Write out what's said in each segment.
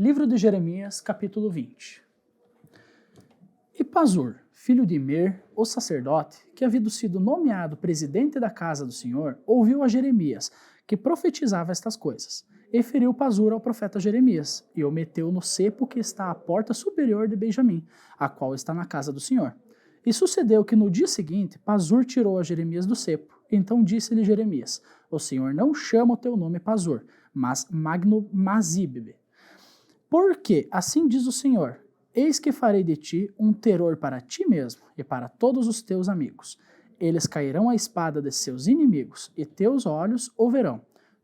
Livro de Jeremias, capítulo 20. E Pazur, filho de Imer, o sacerdote, que havia sido nomeado presidente da casa do Senhor, ouviu a Jeremias, que profetizava estas coisas. E feriu Pazur ao profeta Jeremias, e o meteu no cepo que está à porta superior de Benjamim, a qual está na casa do Senhor. E sucedeu que no dia seguinte, Pazur tirou a Jeremias do cepo. Então disse-lhe Jeremias: O Senhor não chama o teu nome Pazur, mas Magno-Mazíbebe. Porque assim diz o Senhor: Eis que farei de ti um terror para ti mesmo e para todos os teus amigos. Eles cairão à espada de seus inimigos, e teus olhos o verão.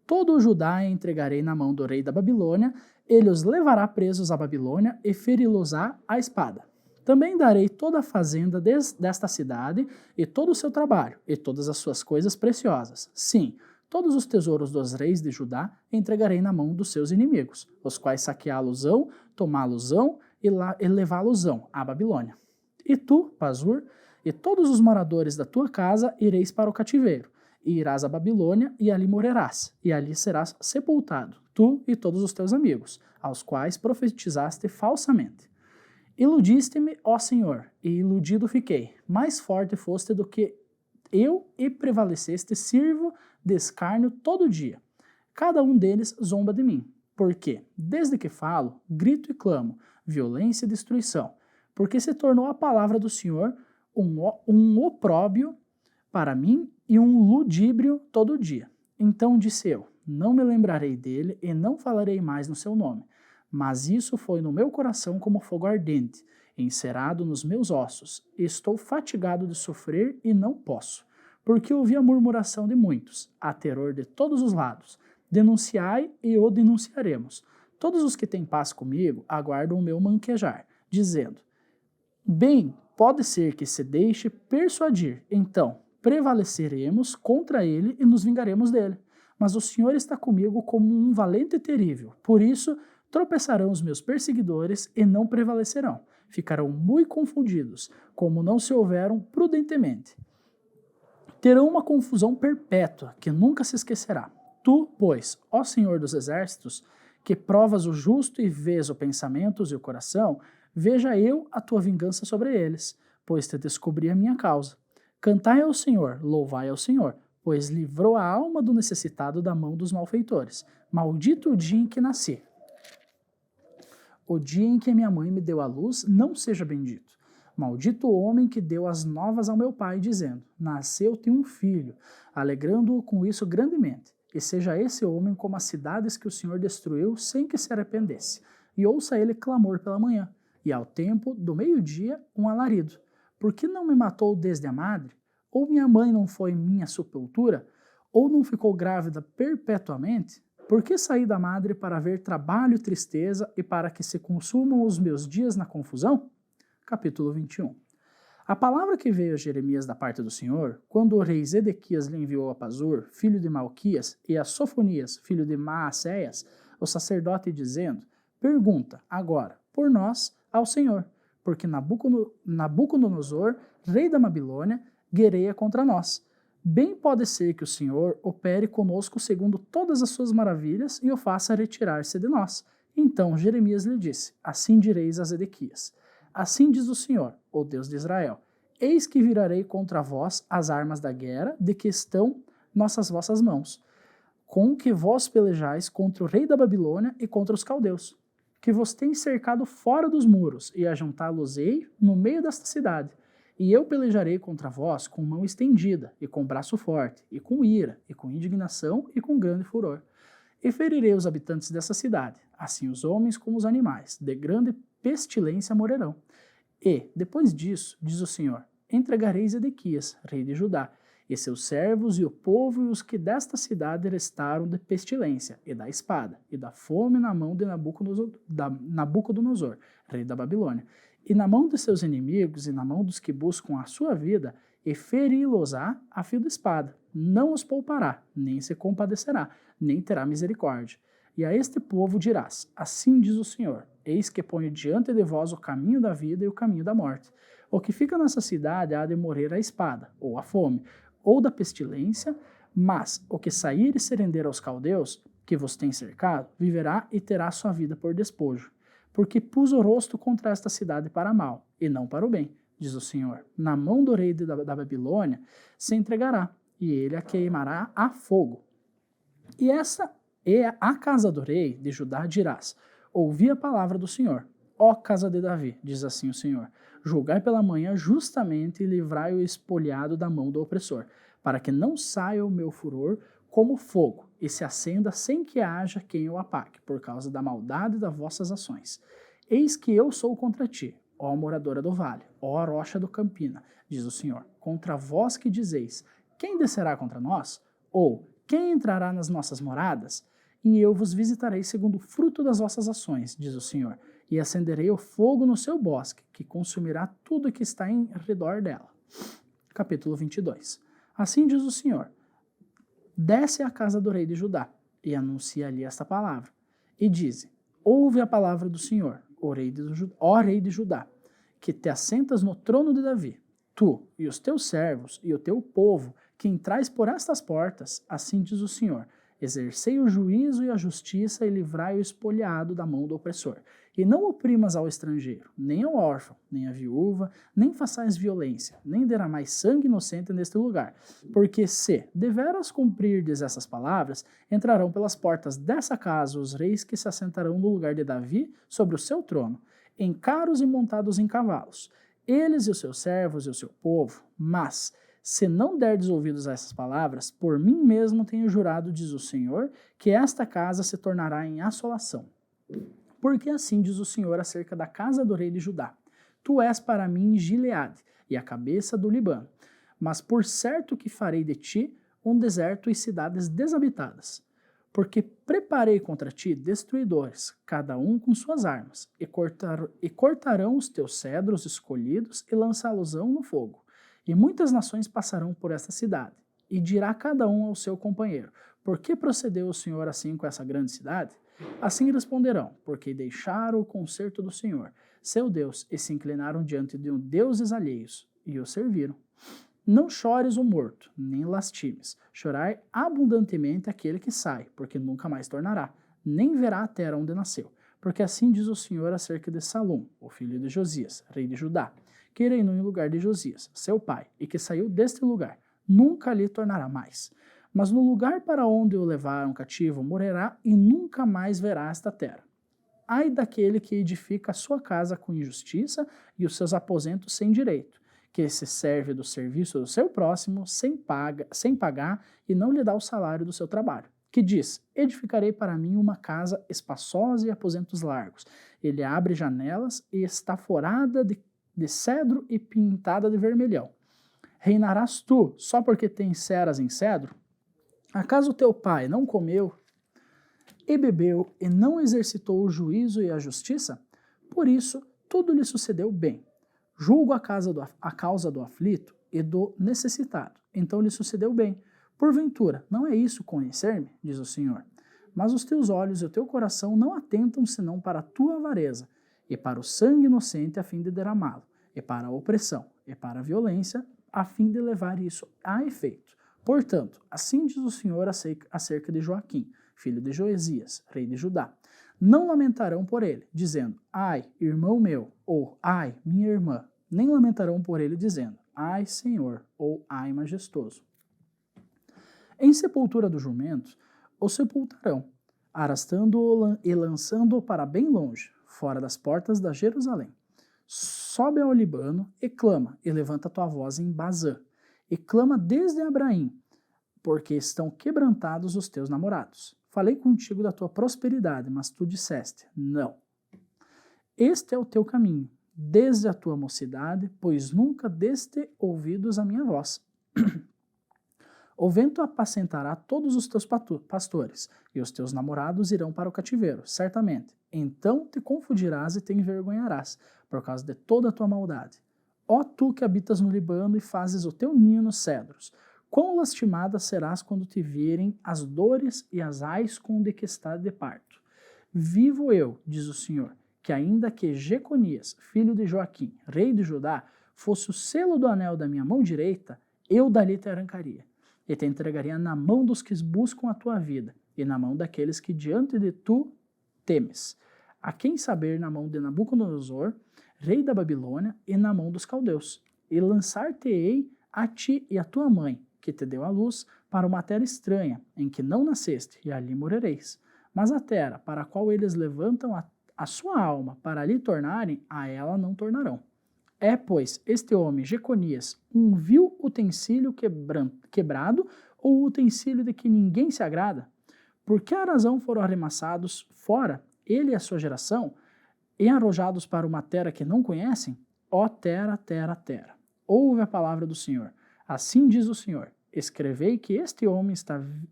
Todo o Judá entregarei na mão do rei da Babilônia, ele os levará presos à Babilônia e feri-los-á à espada. Também darei toda a fazenda desta cidade, e todo o seu trabalho, e todas as suas coisas preciosas. Sim, todos os tesouros dos reis de Judá entregarei na mão dos seus inimigos, os quais saqueá-los-ão, tomá-los-ão e levá-los-ão à Babilônia. E tu, Pazur, e todos os moradores da tua casa ireis para o cativeiro, e irás à Babilônia, e ali morrerás, e ali serás sepultado, tu e todos os teus amigos, aos quais profetizaste falsamente. Iludiste-me, ó Senhor, e iludido fiquei. Mais forte foste do que eu, e prevaleceste, sirvo de escárnio todo dia. Cada um deles zomba de mim, porque, desde que falo, grito e clamo, violência e destruição, porque se tornou a palavra do Senhor um opróbio para mim e um ludíbrio todo dia. Então disse eu: não me lembrarei dele e não falarei mais no seu nome. Mas isso foi no meu coração como fogo ardente, encerado nos meus ossos. Estou fatigado de sofrer e não posso, porque ouvi a murmuração de muitos, há terror de todos os lados. Denunciai e o denunciaremos. Todos os que têm paz comigo aguardam o meu manquejar, dizendo: bem, pode ser que se deixe persuadir, então prevaleceremos contra ele e nos vingaremos dele. Mas o Senhor está comigo como um valente e terrível, por isso tropeçarão os meus perseguidores e não prevalecerão. Ficarão muito confundidos, como não se houveram prudentemente. Terão uma confusão perpétua, que nunca se esquecerá. Tu, pois, ó Senhor dos exércitos, que provas o justo e vês os pensamentos e o coração, veja eu a tua vingança sobre eles, pois te descobri a minha causa. Cantai ao Senhor, louvai ao Senhor, pois livrou a alma do necessitado da mão dos malfeitores. Maldito o dia em que nasci. O dia em que minha mãe me deu à luz não seja bendito. Maldito o homem que deu as novas ao meu pai, dizendo: nasceu-te um filho, alegrando-o com isso grandemente. E seja esse homem como as cidades que o Senhor destruiu sem que se arrependesse. E ouça ele clamor pela manhã, e ao tempo do meio-dia um alarido. Por que não me matou desde a madre? Ou minha mãe não foi minha sepultura? Ou não ficou grávida perpetuamente? Por que saí da madre para ver trabalho e tristeza e para que se consumam os meus dias na confusão? Capítulo 21. A palavra que veio a Jeremias da parte do Senhor, quando o rei Zedequias lhe enviou a Pazur, filho de Malquias, e a Sofonias, filho de Maacéias, o sacerdote, dizendo: pergunta, agora, por nós, ao Senhor, porque Nabucodonosor, rei da Babilônia, guerreia contra nós. Bem pode ser que o Senhor opere conosco segundo todas as suas maravilhas e o faça retirar-se de nós. Então Jeremias lhe disse: assim direis a Zedequias: assim diz o Senhor, o Deus de Israel: eis que virarei contra vós as armas da guerra de que estão vossas mãos, com que vós pelejais contra o rei da Babilônia e contra os caldeus, que vos tem cercado fora dos muros, e ajuntá-los-ei no meio desta cidade. E eu pelejarei contra vós com mão estendida, e com braço forte, e com ira, e com indignação, e com grande furor. E ferirei os habitantes dessa cidade, assim os homens como os animais, de grande pestilência morrerão. E, depois disso, diz o Senhor, entregarei Zedequias, rei de Judá, e seus servos, e o povo, e os que desta cidade restaram de pestilência, e da espada, e da fome na mão de Nabucodonosor, rei da Babilônia, e na mão de seus inimigos, e na mão dos que buscam a sua vida, e feri-los-á a fio de espada. Não os poupará, nem se compadecerá, nem terá misericórdia. E a este povo dirás: assim diz o Senhor, eis que ponho diante de vós o caminho da vida e o caminho da morte. O que fica nessa cidade há de morrer à espada, ou à fome, ou da pestilência, mas o que sair e se render aos caldeus, que vos tem cercado, viverá e terá sua vida por despojo. Porque pus o rosto contra esta cidade para mal, e não para o bem, diz o Senhor. Na mão do rei da Babilônia se entregará, e ele a queimará a fogo. E essa é a casa do rei de Judá dirás: ouvi a palavra do Senhor, ó casa de Davi, diz assim o Senhor. Julgai pela manhã justamente e livrai o espolhado da mão do opressor, para que não saia o meu furor como fogo, e se acenda sem que haja quem o apague, por causa da maldade das vossas ações. Eis que eu sou contra ti, ó moradora do vale, ó rocha do Campina, diz o Senhor, contra vós que dizeis: quem descerá contra nós? Ou quem entrará nas nossas moradas? E eu vos visitarei segundo o fruto das vossas ações, diz o Senhor, e acenderei o fogo no seu bosque, que consumirá tudo que está em redor dela. Capítulo 22. Assim diz o Senhor: desce à casa do rei de Judá, e anuncia ali esta palavra. E dize: ouve a palavra do Senhor, ó rei de Judá, que te assentas no trono de Davi, tu e os teus servos e o teu povo, que entrais por estas portas, assim diz o Senhor: exercei o juízo e a justiça e livrai o espolhado da mão do opressor. E não oprimas ao estrangeiro, nem ao órfão, nem à viúva, nem façais violência, nem derramais sangue inocente neste lugar. Porque se deveras cumprirdes essas palavras, entrarão pelas portas dessa casa os reis que se assentarão no lugar de Davi sobre o seu trono, em carros e montados em cavalos, eles e os seus servos e o seu povo. Mas, se não derdes ouvidos a essas palavras, por mim mesmo tenho jurado, diz o Senhor, que esta casa se tornará em assolação. Porque assim diz o Senhor acerca da casa do rei de Judá: tu és para mim Gileade, e a cabeça do Líbano. Mas por certo que farei de ti um deserto e cidades desabitadas. Porque preparei contra ti destruidores, cada um com suas armas, e cortarão os teus cedros escolhidos e lançá-los-ão no fogo. E muitas nações passarão por esta cidade, e dirá cada um ao seu companheiro: por que procedeu o Senhor assim com essa grande cidade? Assim responderão: porque deixaram o conserto do Senhor, seu Deus, e se inclinaram diante de deuses alheios, e o serviram. Não chores o morto, nem lastimes. Chorai abundantemente aquele que sai, porque nunca mais tornará, nem verá a terra onde nasceu. Porque assim diz o Senhor acerca de Salom, o filho de Josias, rei de Judá, que reinou em lugar de Josias, seu pai, e que saiu deste lugar. Nunca lhe tornará mais. Mas no lugar para onde o levaram cativo morrerá e nunca mais verá esta terra. Ai daquele que edifica a sua casa com injustiça e os seus aposentos sem direito, que se serve do serviço do seu próximo sem pagar e não lhe dá o salário do seu trabalho. Que diz: edificarei para mim uma casa espaçosa e aposentos largos. Ele abre janelas e está forada de cedro e pintada de vermelhão. Reinarás tu só porque tens ceras em cedro? Acaso teu pai não comeu e bebeu e não exercitou o juízo e a justiça? Por isso, tudo lhe sucedeu bem. Julgo a causa do aflito e do necessitado. Então lhe sucedeu bem. Porventura, não é isso conhecer-me? Diz o Senhor. Mas os teus olhos e o teu coração não atentam senão para a tua avareza, e para o sangue inocente a fim de derramá-lo, e para a opressão, e para a violência, a fim de levar isso a efeito. Portanto, assim diz o Senhor acerca de Joaquim, filho de Josias, rei de Judá. Não lamentarão por ele, dizendo: ai, irmão meu, ou ai, minha irmã. Nem lamentarão por ele, dizendo: ai, Senhor, ou ai, majestoso. Em sepultura do jumento, o sepultarão, arrastando-o e lançando-o para bem longe, fora das portas da Jerusalém. Sobe ao Líbano e clama, e levanta tua voz em Bazã, e clama desde Abraim, porque estão quebrantados os teus namorados. Falei contigo da tua prosperidade, mas tu disseste: não. Este é o teu caminho, desde a tua mocidade, pois nunca deste ouvidos a minha voz. O vento apacentará todos os teus pastores, e os teus namorados irão para o cativeiro, certamente. Então te confundirás e te envergonharás, por causa de toda a tua maldade. Ó tu que habitas no Líbano e fazes o teu ninho nos cedros, quão lastimada serás quando te virem as dores e as ais com de que está de parto. Vivo eu, diz o Senhor, que ainda que Jeconias, filho de Joaquim, rei de Judá, fosse o selo do anel da minha mão direita, eu dali te arrancaria, e te entregaria na mão dos que buscam a tua vida, e na mão daqueles que diante de tu temes, a quem saber na mão de Nabucodonosor, rei da Babilônia, e na mão dos caldeus, e lançar-te-ei a ti e a tua mãe, que te deu a luz, para uma terra estranha, em que não nasceste, e ali morrereis. Mas a terra, para a qual eles levantam a sua alma para ali tornarem, a ela não tornarão. É, pois, este homem, Jeconias, um vil utensílio quebrado, ou utensílio de que ninguém se agrada? Por que razão foram arremessados fora, ele e a sua geração, e arrojados para uma terra que não conhecem? Ó terra, terra, terra, ouve a palavra do Senhor. Assim diz o Senhor: escrevei que este homem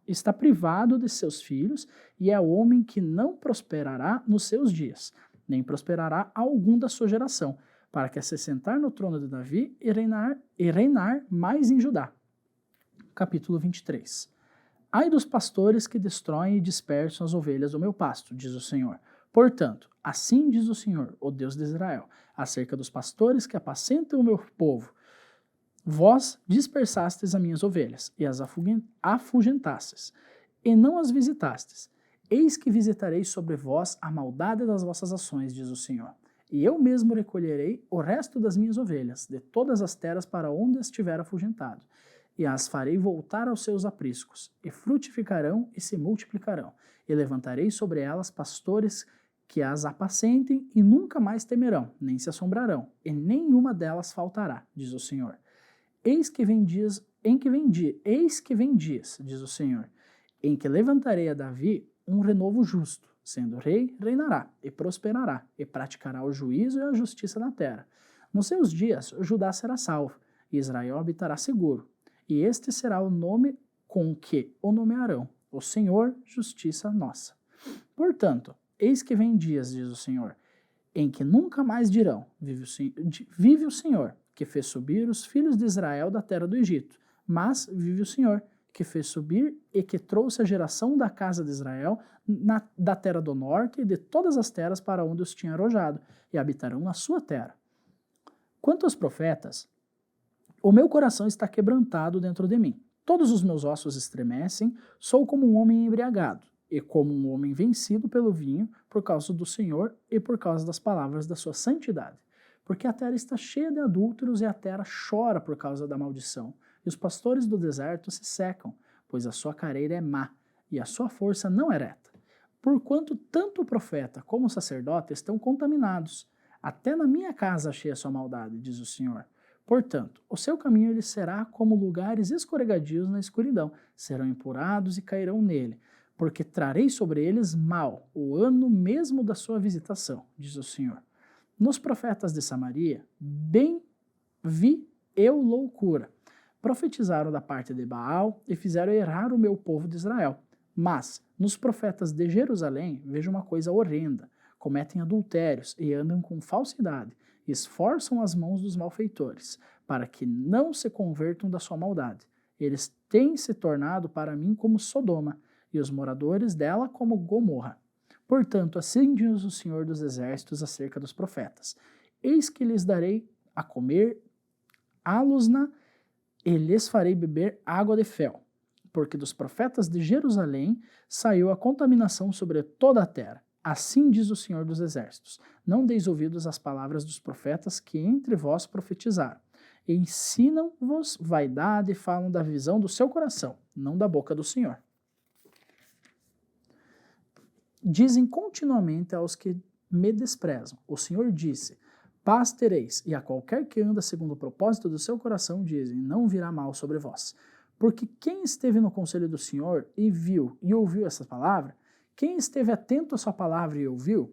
está privado de seus filhos, e é homem que não prosperará nos seus dias, nem prosperará algum da sua geração, para que se sentar no trono de Davi e reinar mais em Judá. Capítulo 23. Ai dos pastores que destroem e dispersam as ovelhas do meu pasto, diz o Senhor. Portanto, assim diz o Senhor, o Deus de Israel, acerca dos pastores que apacentam o meu povo. Vós dispersastes as minhas ovelhas, e as afugentastes, e não as visitastes. Eis que visitarei sobre vós a maldade das vossas ações, diz o Senhor. E eu mesmo recolherei o resto das minhas ovelhas, de todas as terras para onde as tiver afugentado, e as farei voltar aos seus apriscos, e frutificarão e se multiplicarão, e levantarei sobre elas pastores que as apacentem, e nunca mais temerão, nem se assombrarão, e nenhuma delas faltará, diz o Senhor. Eis que vem dias, diz o Senhor, em que levantarei a Davi um renovo justo, sendo rei, reinará, e prosperará, e praticará o juízo e a justiça na terra. Nos seus dias, Judá será salvo, e Israel habitará seguro, e este será o nome com que o nomearão, o Senhor, justiça nossa. Portanto, eis que vem dias, diz o Senhor, em que nunca mais dirão, vive o Senhor, que fez subir os filhos de Israel da terra do Egito, mas vive o Senhor, que fez subir e que trouxe a geração da casa de Israel da terra do norte e de todas as terras para onde os tinha arrojado, e habitarão na sua terra. Quanto aos profetas, o meu coração está quebrantado dentro de mim. Todos os meus ossos estremecem, sou como um homem embriagado, e como um homem vencido pelo vinho, por causa do Senhor e por causa das palavras da sua santidade. Porque a terra está cheia de adúlteros e a terra chora por causa da maldição. E os pastores do deserto se secam, pois a sua careira é má, e a sua força não é reta. Porquanto tanto o profeta como o sacerdote estão contaminados, até na minha casa achei a sua maldade, diz o Senhor. Portanto, o seu caminho lhe será como lugares escorregadios na escuridão, serão empurrados e cairão nele, porque trarei sobre eles mal, o ano mesmo da sua visitação, diz o Senhor. Nos profetas de Samaria, bem vi eu loucura. Profetizaram da parte de Baal e fizeram errar o meu povo de Israel. Mas, nos profetas de Jerusalém, vejo uma coisa horrenda. Cometem adultérios e andam com falsidade, esforçam as mãos dos malfeitores, para que não se convertam da sua maldade. Eles têm se tornado para mim como Sodoma, e os moradores dela como Gomorra. Portanto, assim diz o Senhor dos Exércitos acerca dos profetas: eis que lhes darei a comer álosna e lhes farei beber água de fel, porque dos profetas de Jerusalém saiu a contaminação sobre toda a terra. Assim diz o Senhor dos Exércitos: não deis ouvidos às palavras dos profetas que entre vós profetizaram. Ensinam-vos vaidade e falam da visão do seu coração, não da boca do Senhor. Dizem continuamente aos que me desprezam: o Senhor disse, paz tereis, e a qualquer que anda segundo o propósito do seu coração dizem, não virá mal sobre vós. Porque quem esteve no conselho do Senhor e viu e ouviu essa palavra, quem esteve atento à sua palavra e ouviu,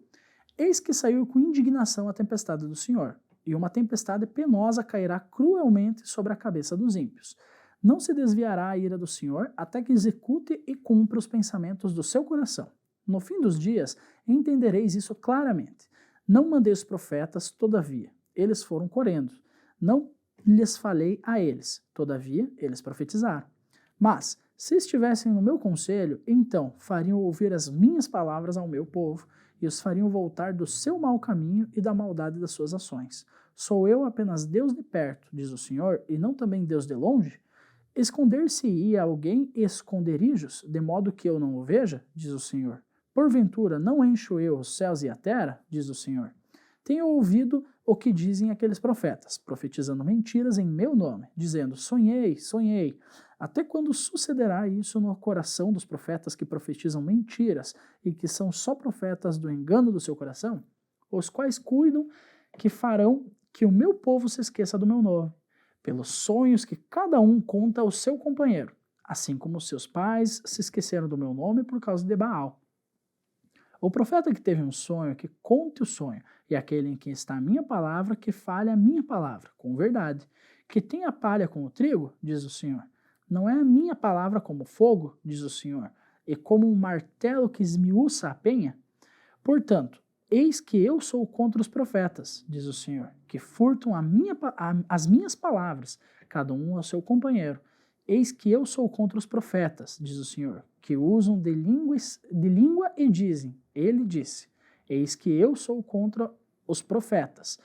eis que saiu com indignação a tempestade do Senhor, e uma tempestade penosa cairá cruelmente sobre a cabeça dos ímpios. Não se desviará a ira do Senhor até que execute e cumpra os pensamentos do seu coração. No fim dos dias, entendereis isso claramente. Não mandei os profetas, todavia, eles foram correndo. Não lhes falei a eles, todavia, eles profetizaram. Mas, se estivessem no meu conselho, então fariam ouvir as minhas palavras ao meu povo, e os fariam voltar do seu mau caminho e da maldade das suas ações. Sou eu apenas Deus de perto, diz o Senhor, e não também Deus de longe? Esconder-se-ia alguém esconderijos, de modo que eu não o veja? Diz o Senhor. Porventura, não encho eu os céus e a terra? Diz o Senhor. Tenho ouvido o que dizem aqueles profetas, profetizando mentiras em meu nome, dizendo, sonhei, sonhei. Até quando sucederá isso no coração dos profetas que profetizam mentiras e que são só profetas do engano do seu coração? Os quais cuidam que farão que o meu povo se esqueça do meu nome, pelos sonhos que cada um conta ao seu companheiro, assim como seus pais se esqueceram do meu nome por causa de Baal. O profeta que teve um sonho, que conte o sonho, e aquele em quem está a minha palavra, que fale a minha palavra, com verdade. Que tenha palha com o trigo, diz o Senhor. Não é a minha palavra como fogo, diz o Senhor, e como um martelo que esmiuça a penha? Portanto, eis que eu sou contra os profetas, diz o Senhor, que furtam as minhas palavras, cada um ao seu companheiro. Eis que eu sou contra os profetas, diz o Senhor, que usam de língua e dizem, ele disse. Eis que eu sou contra os profetas,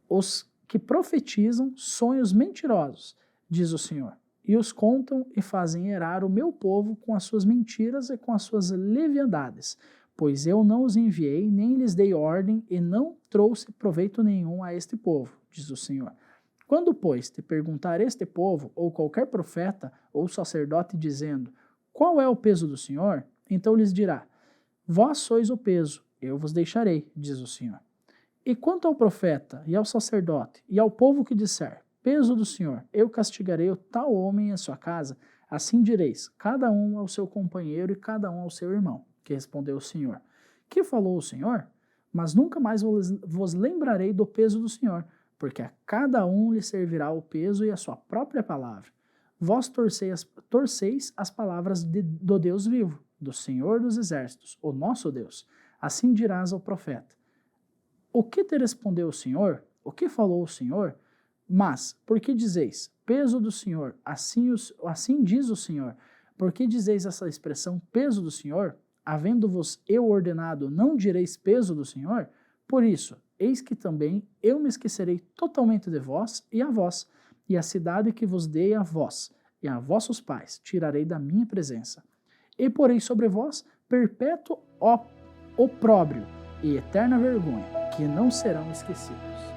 os que profetizam sonhos mentirosos, diz o Senhor, e os contam e fazem errar o meu povo com as suas mentiras e com as suas leviandades, pois eu não os enviei, nem lhes dei ordem, e não trouxe proveito nenhum a este povo, diz o Senhor. Quando, pois, te perguntar este povo, ou qualquer profeta, ou sacerdote, dizendo, qual é o peso do Senhor? Então lhes dirá, vós sois o peso, eu vos deixarei, diz o Senhor. E quanto ao profeta, e ao sacerdote, e ao povo que disser, peso do Senhor, eu castigarei o tal homem e a sua casa, assim direis, cada um ao seu companheiro e cada um ao seu irmão. Que respondeu o Senhor. Que falou o Senhor? Mas nunca mais vos lembrarei do peso do Senhor, porque a cada um lhe servirá o peso e a sua própria palavra. Vós torceis as palavras do Deus vivo, do Senhor dos exércitos, o nosso Deus. Assim dirás ao profeta. O que te respondeu o Senhor? O que falou o Senhor? Mas, por que dizeis, peso do Senhor, assim diz o Senhor? Por que dizeis essa expressão, peso do Senhor? Havendo-vos eu ordenado, não direis peso do Senhor? Por isso, eis que também eu me esquecerei totalmente de vós e a vós, e a cidade que vos dei a vós, e a vossos pais, tirarei da minha presença. E porei sobre vós perpétuo opróbrio e eterna vergonha, que não serão esquecidos.